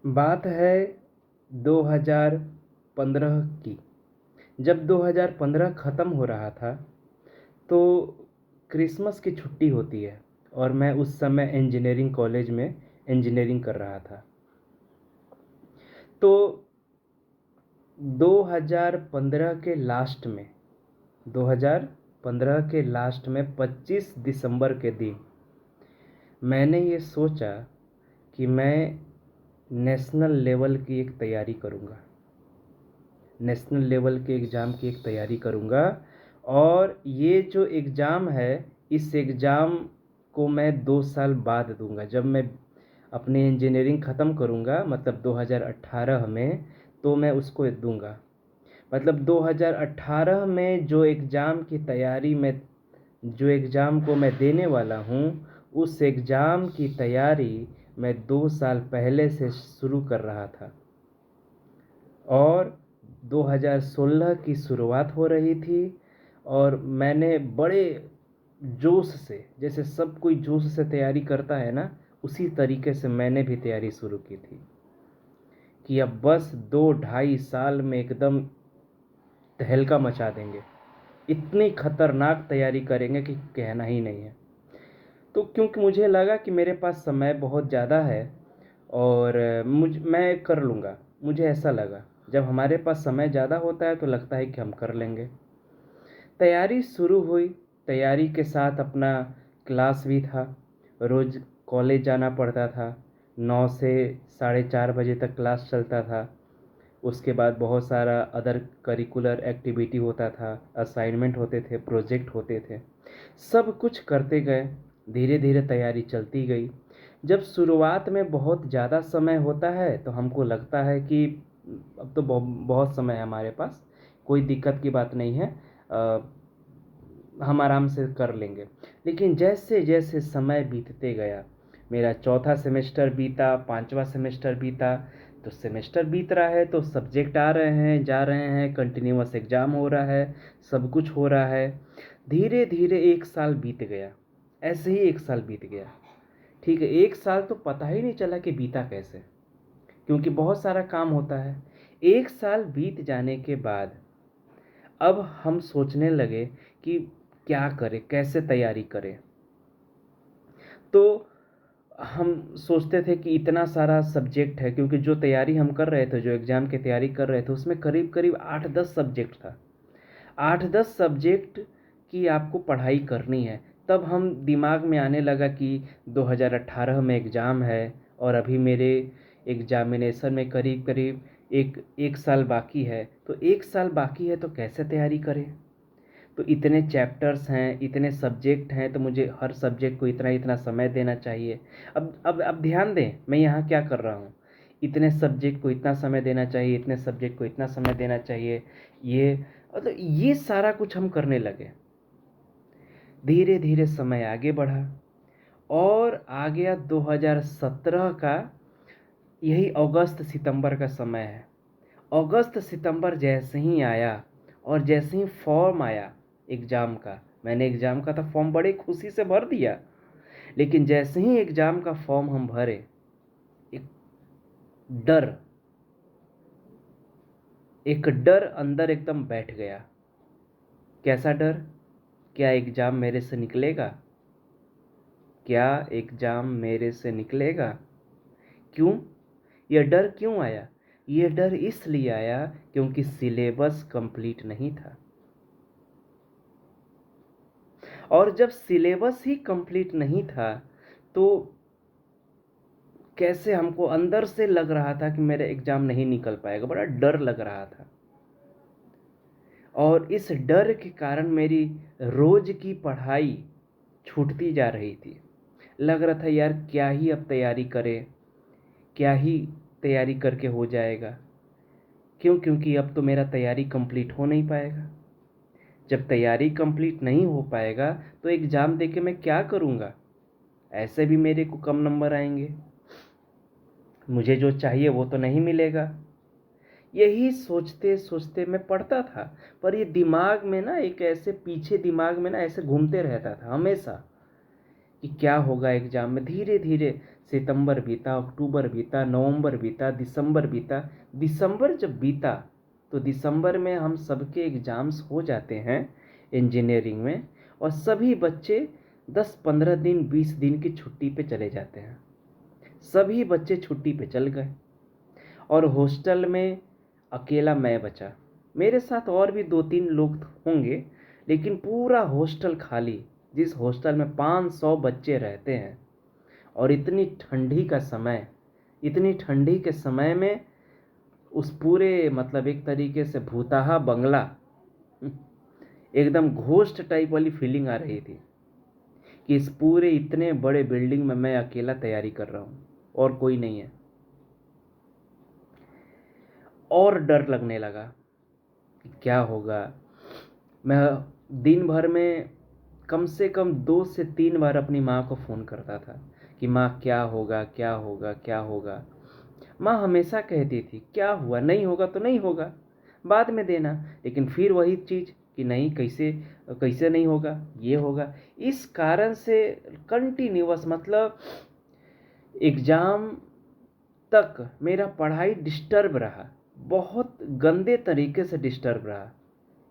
बात है 2015 की। जब 2015 ख़त्म हो रहा था तो क्रिसमस की छुट्टी होती है और मैं उस समय इंजीनियरिंग कॉलेज में इंजीनियरिंग कर रहा था। तो 2015 के लास्ट में 2015 के लास्ट में 25 दिसंबर के दिन मैंने ये सोचा कि मैं नेशनल लेवल की एक तैयारी करूँगा। नेशनल लेवल के एग्ज़ाम की एक तैयारी करूँगा और ये जो एग्ज़ाम है, इस एग्ज़ाम को मैं 2 साल बाद दूँगा। जब मैं अपनी इंजीनियरिंग ख़त्म करूँगा मतलब 2018 में, तो मैं उसको दूँगा। मतलब 2018 में जो एग्ज़ाम को मैं देने वाला हूँ, उस एग्ज़ाम की तैयारी मैं 2 साल पहले से शुरू कर रहा था और 2016 की शुरुआत हो रही थी और मैंने बड़े जोश से, जैसे सब कोई जोश से तैयारी करता है ना, उसी तरीके से मैंने भी तैयारी शुरू की थी कि अब बस 2-2.5 साल में एकदम तहलका मचा देंगे। इतनी खतरनाक तैयारी करेंगे कि कहना ही नहीं है। तो क्योंकि मुझे लगा कि मेरे पास समय बहुत ज़्यादा है और मैं कर लूँगा। मुझे ऐसा लगा, जब हमारे पास समय ज़्यादा होता है तो लगता है कि हम कर लेंगे। तैयारी शुरू हुई। तैयारी के साथ अपना क्लास भी था। रोज़ कॉलेज जाना पड़ता था। 9 से 4:30 बजे तक क्लास चलता था। उसके बाद बहुत सारा अदर करिकुलर एक्टिविटी होता था, असाइनमेंट होते थे, प्रोजेक्ट होते थे। सब कुछ करते गए, धीरे धीरे तैयारी चलती गई। जब शुरुआत में बहुत ज़्यादा समय होता है तो हमको लगता है कि अब तो बहुत समय है हमारे पास, कोई दिक्कत की बात नहीं है, हम आराम से कर लेंगे। लेकिन जैसे जैसे समय बीतते गया, मेरा चौथा सेमेस्टर बीता, पांचवा सेमेस्टर बीता, तो सेमेस्टर बीत रहा है तो सब्जेक्ट आ रहे हैं, जा रहे हैं, कंटिन्यूअस एग्ज़ाम हो रहा है, सब कुछ हो रहा है। धीरे धीरे 1 साल बीत गया। ऐसे ही 1 साल बीत गया। ठीक है, 1 साल तो पता ही नहीं चला कि बीता कैसे, क्योंकि बहुत सारा काम होता है। 1 साल बीत जाने के बाद अब हम सोचने लगे कि क्या करें, कैसे तैयारी करें। तो हम सोचते थे कि इतना सारा सब्जेक्ट है, क्योंकि जो तैयारी हम कर रहे थे, जो एग्ज़ाम की तैयारी कर रहे थे, उसमें करीब करीब 8-10 सब्जेक्ट था। 8-10 सब्जेक्ट की आपको पढ़ाई करनी है। तब हम दिमाग में आने लगा कि 2018 में एग्ज़ाम है और अभी मेरे एग्जामिनेशन में करीब करीब एक एक साल बाकी है। तो 1 साल बाकी है तो कैसे तैयारी करें। तो इतने चैप्टर्स हैं, इतने सब्जेक्ट हैं, तो मुझे हर सब्जेक्ट को इतना इतना समय देना चाहिए। अब ध्यान दें मैं यहाँ क्या कर रहा हूँ। इतने सब्जेक्ट को इतना समय देना चाहिए, इतने सब्जेक्ट को इतना समय देना चाहिए। ये मतलब ये सारा कुछ हम करने लगे। धीरे धीरे समय आगे बढ़ा और आ गया 2017 का, यही अगस्त सितंबर का समय है। अगस्त सितंबर जैसे ही आया और जैसे ही फॉर्म आया एग्ज़ाम का, मैंने एग्ज़ाम का तो फॉर्म बड़े खुशी से भर दिया। लेकिन जैसे ही एग्ज़ाम का फॉर्म हम भरे, एक डर एक डर अंदर एकदम बैठ गया। कैसा डर? क्या एग्ज़ाम मेरे से निकलेगा? क्या एग्ज़ाम मेरे से निकलेगा? क्यों? यह डर क्यों आया? यह डर इसलिए आया क्योंकि सिलेबस कंप्लीट नहीं था। और जब सिलेबस ही कंप्लीट नहीं था तो कैसे, हमको अंदर से लग रहा था कि मेरा एग्ज़ाम नहीं निकल पाएगा, बड़ा डर लग रहा था। और इस डर के कारण मेरी रोज़ की पढ़ाई छूटती जा रही थी। लग रहा था यार क्या ही अब तैयारी करें, क्या ही तैयारी करके हो जाएगा। क्यों? क्योंकि अब तो मेरा तैयारी कंप्लीट हो नहीं पाएगा। जब तैयारी कंप्लीट नहीं हो पाएगा तो एग्ज़ाम दे के मैं क्या करूँगा। ऐसे भी मेरे को कम नंबर आएंगे, मुझे जो चाहिए वो तो नहीं मिलेगा। यही सोचते सोचते मैं पढ़ता था, पर ये दिमाग में ना एक ऐसे पीछे दिमाग में ना ऐसे घूमते रहता था हमेशा कि क्या होगा एग्ज़ाम में। धीरे धीरे सितंबर बीता, अक्टूबर बीता, नवंबर बीता, दिसंबर बीता। दिसंबर जब बीता तो दिसंबर में हम सबके एग्ज़ाम्स हो जाते हैं इंजीनियरिंग में, और सभी बच्चे 10-15 दिन 20 दिन की छुट्टी पे चले जाते हैं। सभी बच्चे छुट्टी पे चल गए और हॉस्टल में अकेला मैं बचा। मेरे साथ और भी 2-3 लोग होंगे, लेकिन पूरा हॉस्टल खाली। जिस हॉस्टल में 500 बच्चे रहते हैं, और इतनी ठंडी का समय, इतनी ठंडी के समय में उस पूरे मतलब एक तरीके से भूताहा बंगला, एकदम घोस्ट टाइप वाली फीलिंग आ रही थी कि इस पूरे इतने बड़े बिल्डिंग में मैं अकेला तैयारी कर रहा हूँ और कोई नहीं है। और डर लगने लगा कि क्या होगा। मैं दिन भर में कम से कम 2 से 3 बार अपनी माँ को फ़ोन करता था कि माँ क्या होगा, क्या होगा, क्या होगा। माँ हमेशा कहती थी क्या हुआ, नहीं होगा तो नहीं होगा, बाद में देना। लेकिन फिर वही चीज़ कि नहीं, कैसे कैसे नहीं होगा, ये होगा। इस कारण से कंटिन्यूअस मतलब एग्ज़ाम तक मेरा पढ़ाई डिस्टर्ब रहा, बहुत गंदे तरीके से डिस्टर्ब रहा।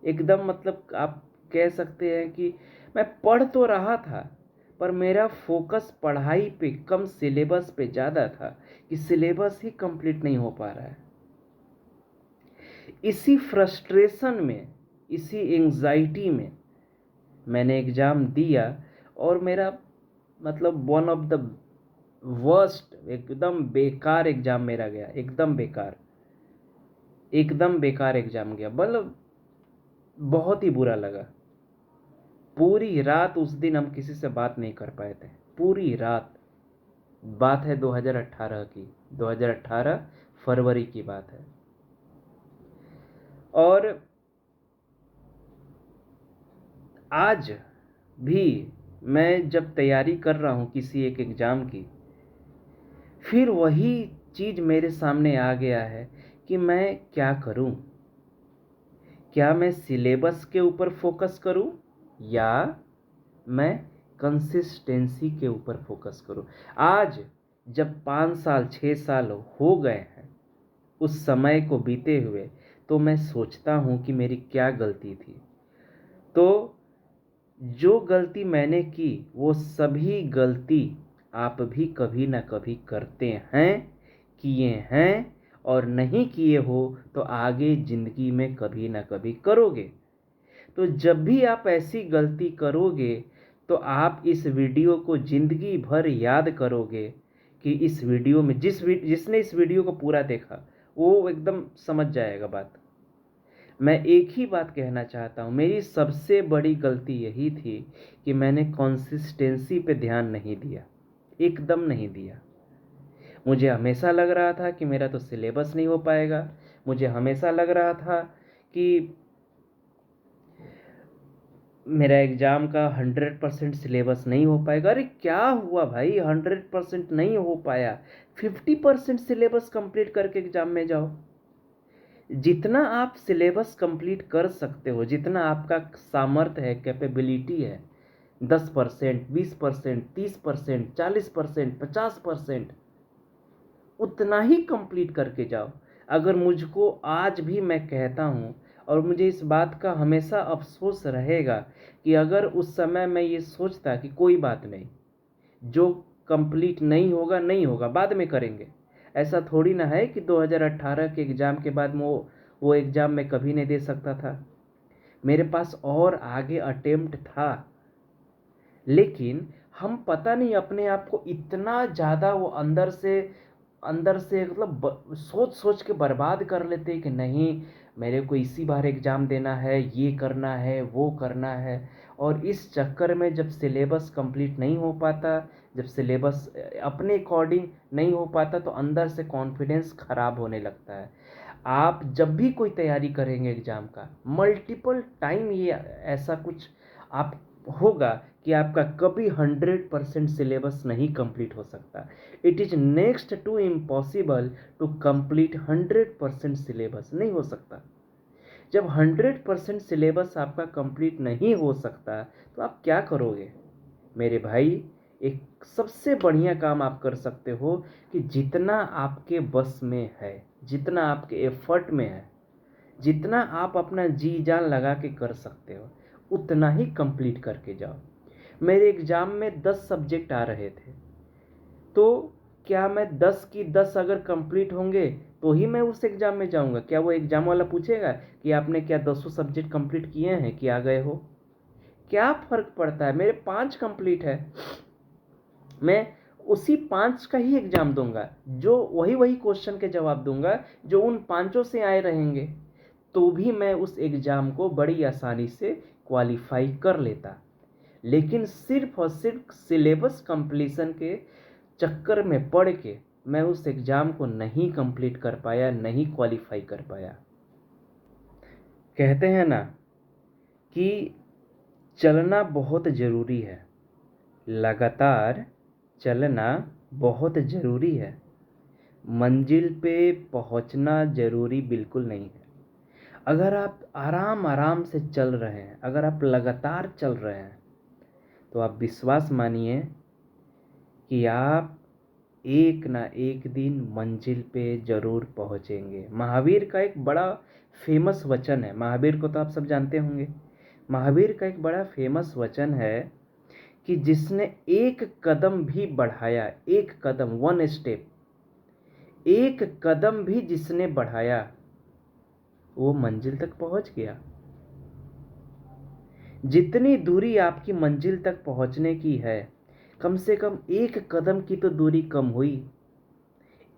एकदम मतलब आप कह सकते हैं कि मैं पढ़ तो रहा था, पर मेरा फोकस पढ़ाई पे कम, सिलेबस पे ज़्यादा था कि सिलेबस ही कंप्लीट नहीं हो पा रहा है। इसी फ्रस्ट्रेशन में, इसी एंजाइटी में मैंने एग्ज़ाम दिया, और मेरा मतलब वन ऑफ द वर्स्ट, एकदम बेकार एग्ज़ाम मेरा गया, एकदम बेकार, एकदम बेकार एग्ज़ाम गया। मतलब बहुत ही बुरा लगा। पूरी रात उस दिन हम किसी से बात नहीं कर पाए थे, पूरी रात। बात है 2018 की, 2018 फरवरी की बात है। और आज भी मैं जब तैयारी कर रहा हूँ किसी एक एग्ज़ाम की, फिर वही चीज़ मेरे सामने आ गया है कि मैं क्या करूँ। क्या मैं सिलेबस के ऊपर फोकस करूं या मैं कंसिस्टेंसी के ऊपर फोकस करूं। आज जब 5 साल 6 साल हो गए हैं उस समय को बीते हुए, तो मैं सोचता हूं कि मेरी क्या गलती थी। तो जो गलती मैंने की वो सभी गलती आप भी कभी ना कभी करते हैं, किए हैं, और नहीं किए हो तो आगे ज़िंदगी में कभी ना कभी करोगे। तो जब भी आप ऐसी गलती करोगे तो आप इस वीडियो को ज़िंदगी भर याद करोगे कि इस वीडियो में जिसने इस वीडियो को पूरा देखा वो एकदम समझ जाएगा बात। मैं एक ही बात कहना चाहता हूँ, मेरी सबसे बड़ी गलती यही थी कि मैंने कंसिस्टेंसी पे ध्यान नहीं दिया, एकदम नहीं दिया। मुझे हमेशा लग रहा था कि मेरा तो सिलेबस नहीं हो पाएगा, मुझे हमेशा लग रहा था कि मेरा एग्ज़ाम का 100% सिलेबस नहीं हो पाएगा। अरे क्या हुआ भाई, 100% नहीं हो पाया, 50% सिलेबस कंप्लीट करके एग्ज़ाम में जाओ। जितना आप सिलेबस कंप्लीट कर सकते हो, जितना आपका सामर्थ्य है, कैपेबिलिटी है, 10%, 20%, 30%, 40%, 50%, उतना ही कंप्लीट करके जाओ। अगर मुझको आज भी मैं कहता हूँ, और मुझे इस बात का हमेशा अफसोस रहेगा कि अगर उस समय मैं ये सोचता कि कोई बात नहीं, जो कंप्लीट नहीं होगा नहीं होगा, बाद में करेंगे। ऐसा थोड़ी ना है कि 2018 के एग्ज़ाम के बाद वो एग्ज़ाम मैं कभी नहीं दे सकता था। मेरे पास और आगे अटेम्प्ट था, लेकिन हम पता नहीं अपने आप को इतना ज़्यादा वो अंदर से मतलब सोच सोच के बर्बाद कर लेते कि नहीं, मेरे को इसी बार एग्ज़ाम देना है, ये करना है, वो करना है। और इस चक्कर में जब सिलेबस कंप्लीट नहीं हो पाता, जब सिलेबस अपने अकॉर्डिंग नहीं हो पाता, तो अंदर से कॉन्फिडेंस ख़राब होने लगता है। आप जब भी कोई तैयारी करेंगे एग्ज़ाम का, मल्टीपल टाइम ये ऐसा कुछ आप होगा कि आपका कभी 100% सिलेबस नहीं कंप्लीट हो सकता। It is next to impossible to complete 100% syllabus, नहीं हो सकता। जब 100% सिलेबस आपका कंप्लीट नहीं हो सकता तो आप क्या करोगे मेरे भाई। एक सबसे बढ़िया काम आप कर सकते हो कि जितना आपके बस में है, जितना आपके एफर्ट में है, जितना आप अपना जी जान लगा के कर सकते हो, उतना ही कंप्लीट करके जाओ। मेरे एग्ज़ाम में 10 सब्जेक्ट आ रहे थे, तो क्या मैं 10 की 10 अगर कंप्लीट होंगे तो ही मैं उस एग्ज़ाम में जाऊंगा? क्या वो एग्ज़ाम वाला पूछेगा कि आपने क्या 10 सब्जेक्ट कंप्लीट किए हैं कि आ गए हो? क्या फ़र्क पड़ता है? मेरे 5 कंप्लीट है, मैं उसी 5 का ही एग्ज़ाम दूंगा, जो वही वही क्वेश्चन के जवाब दूंगा जो उन पाँचों से आए रहेंगे, तो भी मैं उस एग्ज़ाम को बड़ी आसानी से क्वालिफाई कर लेता। लेकिन सिर्फ और सिर्फ सिलेबस कंप्लीशन के चक्कर में पड़ के मैं उस एग्ज़ाम को नहीं कंप्लीट कर पाया, नहीं क्वालिफाई कर पाया। कहते हैं ना कि चलना बहुत ज़रूरी है, लगातार चलना बहुत ज़रूरी है, मंजिल पे पहुंचना ज़रूरी बिल्कुल नहीं है। अगर आप आराम आराम से चल रहे हैं, अगर आप लगातार चल रहे हैं, तो आप विश्वास मानिए कि आप एक ना एक दिन मंजिल पे ज़रूर पहुंचेंगे। महावीर का एक बड़ा फेमस वचन है, महावीर को तो आप सब जानते होंगे। महावीर का एक बड़ा फेमस वचन है कि जिसने एक कदम भी बढ़ाया, एक कदम, वन स्टेप, एक कदम भी जिसने बढ़ाया वो मंजिल तक पहुंच गया। जितनी दूरी आपकी मंजिल तक पहुंचने की है, कम से कम एक कदम की तो दूरी कम हुई।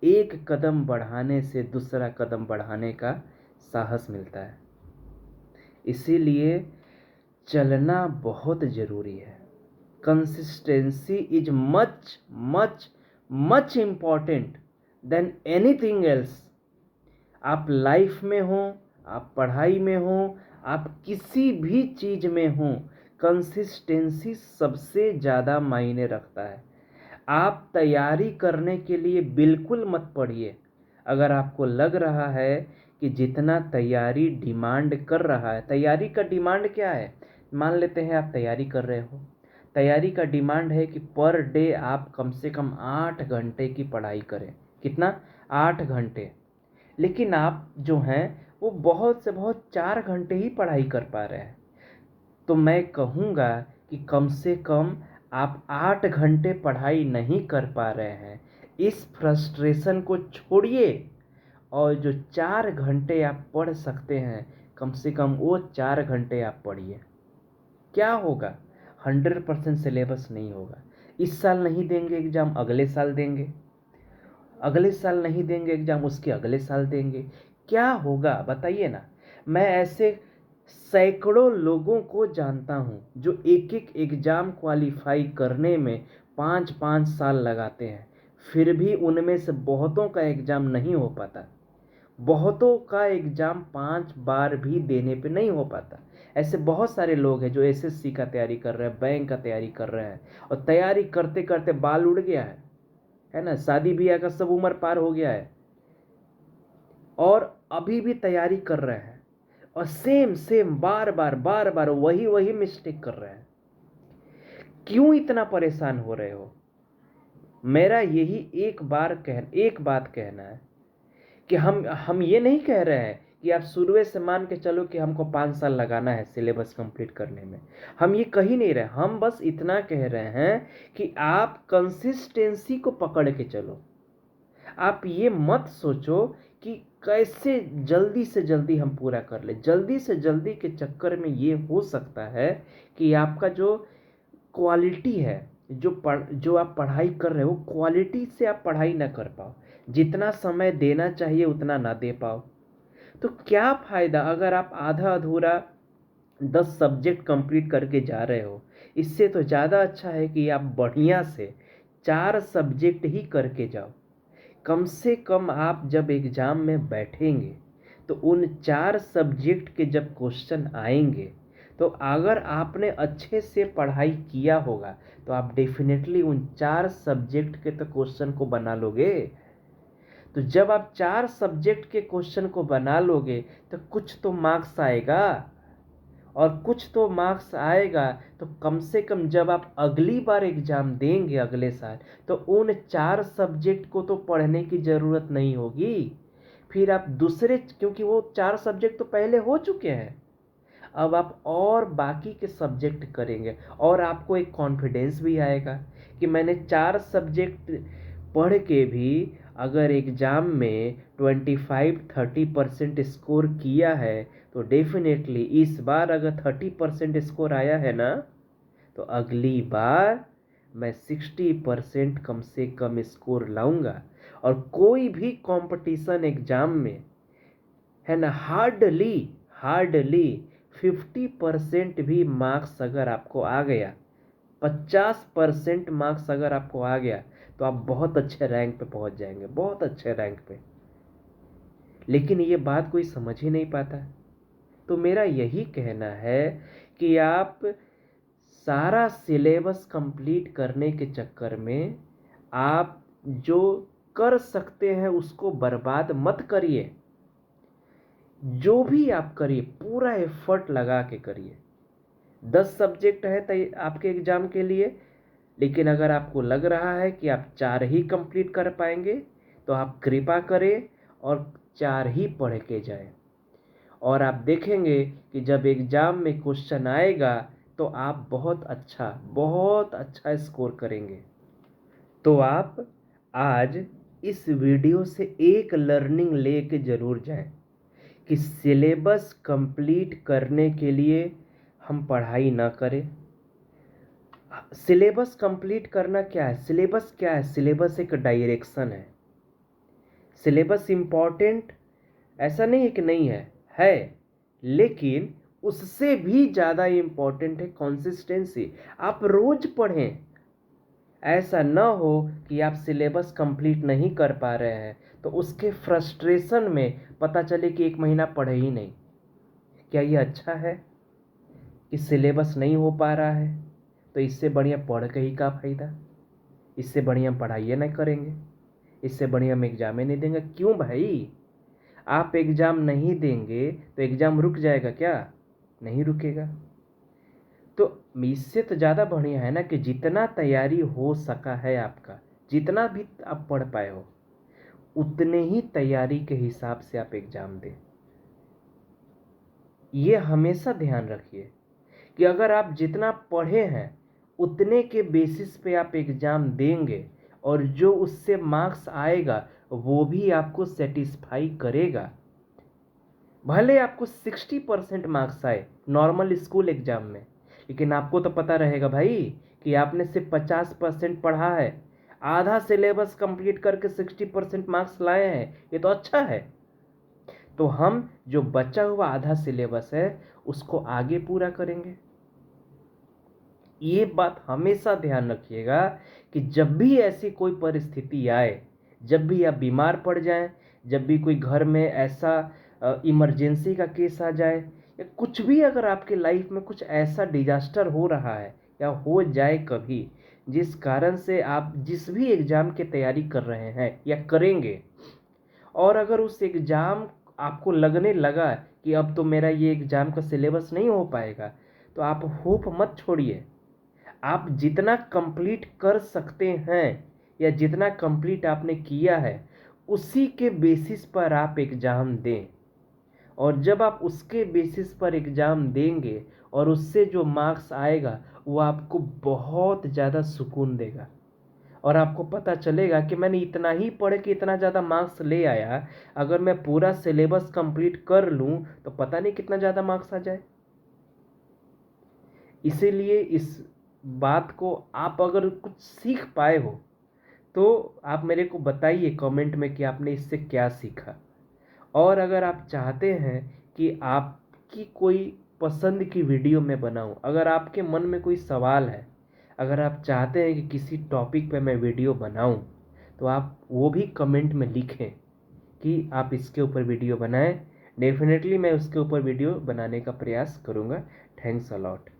एक कदम बढ़ाने से दूसरा कदम बढ़ाने का साहस मिलता है। इसीलिए चलना बहुत ज़रूरी है। Consistency is much much much important than anything else. आप लाइफ में हो, आप पढ़ाई में हो, आप किसी भी चीज़ में हो, कंसिस्टेंसी सबसे ज़्यादा मायने रखता है। आप तैयारी करने के लिए बिल्कुल मत पढ़िए अगर आपको लग रहा है कि जितना तैयारी डिमांड कर रहा है। तैयारी का डिमांड क्या है? मान लेते हैं आप तैयारी कर रहे हो, तैयारी का डिमांड है कि पर डे आप कम से कम 8 घंटे की पढ़ाई करें। कितना? 8 घंटे। लेकिन आप जो हैं वो बहुत से बहुत 4 घंटे ही पढ़ाई कर पा रहे हैं। तो मैं कहूँगा कि कम से कम आप 8 घंटे पढ़ाई नहीं कर पा रहे हैं, इस फ्रस्ट्रेशन को छोड़िए और जो 4 घंटे आप पढ़ सकते हैं, कम से कम वो 4 घंटे आप पढ़िए। क्या होगा? 100% सिलेबस नहीं होगा। इस साल नहीं देंगे एग्ज़ाम, अगले साल देंगे, अगले साल नहीं देंगे एग्ज़ाम, उसके अगले साल देंगे। क्या होगा बताइए ना। मैं ऐसे सैकड़ों लोगों को जानता हूँ जो एक एक एग्ज़ाम क्वालिफाई करने में 5-5 साल लगाते हैं, फिर भी उनमें से बहुतों का एग्ज़ाम नहीं हो पाता। बहुतों का एग्ज़ाम 5 बार भी देने पे नहीं हो पाता। ऐसे बहुत सारे लोग हैं जो एसएससी का तैयारी कर रहे हैं, बैंक का तैयारी कर रहे हैं, और तैयारी करते करते बाल उड़ गया है ना, शादी ब्याह का सब उम्र पार हो गया है, और अभी भी तैयारी कर रहे हैं और सेम सेम बार बार वही वही मिस्टेक कर रहे हैं। क्यों इतना परेशान हो रहे हो? मेरा यही एक बात कहना है कि हम ये नहीं कह रहे हैं कि आप शुरू से मान के चलो कि हमको 5 साल लगाना है सिलेबस कंप्लीट करने में। हम ये कह ही नहीं रहे, हम बस इतना कह रहे हैं कि आप कंसिस्टेंसी को पकड़ के चलो। आप ये मत सोचो कि कैसे जल्दी से जल्दी हम पूरा कर ले। जल्दी से जल्दी के चक्कर में ये हो सकता है कि आपका जो क्वालिटी है, जो आप पढ़ाई कर रहे हो, क्वालिटी से आप पढ़ाई ना कर पाओ, जितना समय देना चाहिए उतना ना दे पाओ। तो क्या फ़ायदा अगर आप आधा अधूरा 10 सब्जेक्ट कंप्लीट करके जा रहे हो? इससे तो ज़्यादा अच्छा है कि आप बढ़िया से 4 सब्जेक्ट ही करके जाओ। कम से कम आप जब एग्ज़ाम में बैठेंगे तो उन 4 सब्जेक्ट के जब क्वेश्चन आएंगे, तो अगर आपने अच्छे से पढ़ाई किया होगा तो आप डेफिनेटली उन 4 सब्जेक्ट के तो क्वेश्चन को बना लोगे। तो जब आप 4 सब्जेक्ट के क्वेश्चन को बना लोगे तो कुछ तो मार्क्स आएगा, और कुछ तो मार्क्स आएगा, तो कम से कम जब आप अगली बार एग्ज़ाम देंगे अगले साल, तो उन 4 सब्जेक्ट को तो पढ़ने की ज़रूरत नहीं होगी। फिर आप दूसरे, क्योंकि वो 4 सब्जेक्ट तो पहले हो चुके हैं, अब आप और बाकी के सब्जेक्ट करेंगे और आपको एक कॉन्फिडेंस भी आएगा कि मैंने 4 सब्जेक्ट पढ़ के भी अगर एग्ज़ाम में 25-30% स्कोर किया है, तो डेफिनेटली इस बार अगर 30% स्कोर आया है ना, तो अगली बार मैं 60% कम से कम स्कोर लाऊंगा। और कोई भी कंपटीशन एग्ज़ाम में, है ना, हार्डली हार्डली 50% भी मार्क्स अगर आपको आ गया, 50% मार्क्स अगर आपको आ गया, तो आप बहुत अच्छे रैंक पे पहुंच जाएंगे, बहुत अच्छे रैंक पे। लेकिन ये बात कोई समझ ही नहीं पाता। तो मेरा यही कहना है कि आप सारा सिलेबस कंप्लीट करने के चक्कर में आप जो कर सकते हैं उसको बर्बाद मत करिए। जो भी आप करिए पूरा एफर्ट लगा के करिए। 10 सब्जेक्ट है आपके एग्ज़ाम के लिए, लेकिन अगर आपको लग रहा है कि आप 4 ही कंप्लीट कर पाएंगे, तो आप कृपा करें और 4 ही पढ़ के जाएं। और आप देखेंगे कि जब एग्ज़ाम में क्वेश्चन आएगा, तो आप बहुत अच्छा स्कोर करेंगे। तो आप आज इस वीडियो से एक लर्निंग लेके ज़रूर जाएं कि सिलेबस कंप्लीट करने के लिए हम पढ़ाई ना करें। सिलेबस कंप्लीट करना क्या है? सिलेबस क्या है? सिलेबस एक डायरेक्शन है। सिलेबस इम्पॉर्टेंट ऐसा नहीं है कि नहीं है, लेकिन उससे भी ज़्यादा इम्पॉर्टेंट है कंसिस्टेंसी। आप रोज पढ़ें। ऐसा ना हो कि आप सिलेबस कंप्लीट नहीं कर पा रहे हैं, तो उसके फ्रस्ट्रेशन में पता चले कि 1 महीना पढ़े ही नहीं। क्या ये अच्छा है कि सिलेबस नहीं हो पा रहा है? तो इससे बढ़िया पढ़ के ही का फ़ायदा। इससे बढ़िया हम पढ़ाई नहीं करेंगे, इससे बढ़िया हम एग्ज़ाम ही नहीं देंगे। क्यों भाई? आप एग्ज़ाम नहीं देंगे तो एग्ज़ाम रुक जाएगा क्या? नहीं रुकेगा। तो इससे तो ज़्यादा बढ़िया है ना कि जितना तैयारी हो सका है आपका, जितना भी आप पढ़ पाए हो, उतने ही तैयारी के हिसाब से आप एग्ज़ाम दें। ये हमेशा ध्यान रखिए कि अगर आप जितना पढ़े हैं उतने के बेसिस पे आप एग्ज़ाम देंगे, और जो उससे मार्क्स आएगा वो भी आपको सेटिस्फाई करेगा। भले आपको 60% मार्क्स आए नॉर्मल स्कूल एग्ज़ाम में, लेकिन आपको तो पता रहेगा भाई कि आपने सिर्फ 50% पढ़ा है, आधा सिलेबस कंप्लीट करके 60% मार्क्स लाए हैं। ये तो अच्छा है। तो हम जो बचा हुआ आधा सिलेबस है उसको आगे पूरा करेंगे। ये बात हमेशा ध्यान रखिएगा कि जब भी ऐसी कोई परिस्थिति आए, जब भी आप बीमार पड़ जाएं, जब भी कोई घर में ऐसा इमरजेंसी का केस आ जाए, या कुछ भी अगर आपके लाइफ में कुछ ऐसा डिजास्टर हो रहा है या हो जाए कभी, जिस कारण से आप जिस भी एग्ज़ाम की तैयारी कर रहे हैं या करेंगे, और अगर उस एग्ज़ाम आपको लगने लगा कि अब तो मेरा ये एग्ज़ाम का सिलेबस नहीं हो पाएगा, तो आप होप मत छोड़िए। आप जितना कंप्लीट कर सकते हैं या जितना कंप्लीट आपने किया है, उसी के बेसिस पर आप एग्ज़ाम दें। और जब आप उसके बेसिस पर एग्ज़ाम देंगे और उससे जो मार्क्स आएगा, वो आपको बहुत ज़्यादा सुकून देगा। और आपको पता चलेगा कि मैंने इतना ही पढ़ के इतना ज़्यादा मार्क्स ले आया, अगर मैं पूरा सिलेबस कंप्लीट कर लूँ तो पता नहीं कितना ज़्यादा मार्क्स आ जाए। इसीलिए इस बात को आप अगर कुछ सीख पाए हो, तो आप मेरे को बताइए कमेंट में कि आपने इससे क्या सीखा। और अगर आप चाहते हैं कि आपकी कोई पसंद की वीडियो मैं बनाऊं, अगर आपके मन में कोई सवाल है, अगर आप चाहते हैं कि किसी टॉपिक पे मैं वीडियो बनाऊं, तो आप वो भी कमेंट में लिखें कि आप इसके ऊपर वीडियो बनाएं। डेफिनेटली मैं उसके ऊपर वीडियो बनाने का प्रयास करूंगा। Thanks a lot.